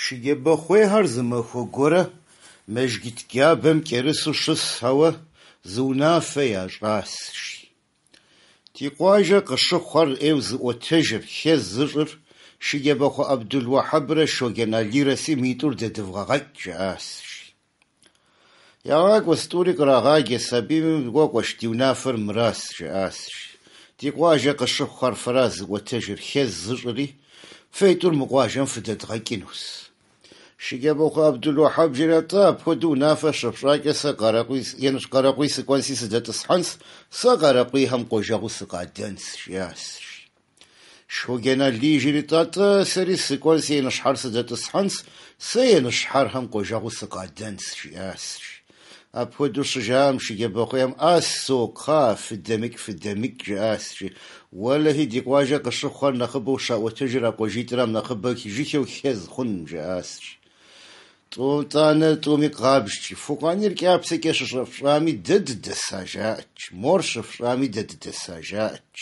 Шыгебэхъуейхэр зымэхуэ горэ мэжгит гябэм кӏэрысу щысауэ зы унафэ ящӏасщ. Ди къуажэ къыщыхъуэр ӏейуэ зыӏуэтэжыр, хез зыщӏыр Шыгебэхъуэ Абдулуахьэбрэ Шоген Алирэ симитӏур дэдывгъэгъэкӏ жаӏасщ. Ягъакӏуэ стӏури кърагъаджэ сабийм уэкӏуэщ ди унафэр мырас жаӏасщ. Ди къуажэ къыщыхъуэр фэра зыӏуэтэжыр, хез зыщӏри фейтӏур мы къуажэм фыдэдгъэкӏынущ. Шыгебэхъуэ Абдулуахьэбжри атӏэ апхуэдэу унафэ щыфщӏакӏэ сэ къаракъуий сыкӏуэнси сыдэтӏысхьэнщ, сэ къаракъуийхэм къуажэгъу сыкъадэнщ жаӏащ. Шоген Али жери атӏэ сэри сыкӏуэнси еныщхьэр сыдэтӏысхьэнщ, сэ еныщхьэрхэм къуажэгъу сыкъадэнщ жаӏащ. Апхуэдэу щыжаӏэм Шыгебэхъуейм ӏэс сокха, фыдэмыкӏ жаӏащ. Уэлэхьи ди къуажэ къыщыхъуэр нэхъыбэу щаӏуэтэжыр а къуажитӏрэм нэхъыбэ жыхеу хез хъун жаӏащ. ТӀанэ тӀуми къабжкӀи, Фукъанийр кӀапсэкӀэ щыщӀэфщӀами дэ дыдэса жаӀэщ, мор щыфщӀами дэ дыдэса жаӀэщ.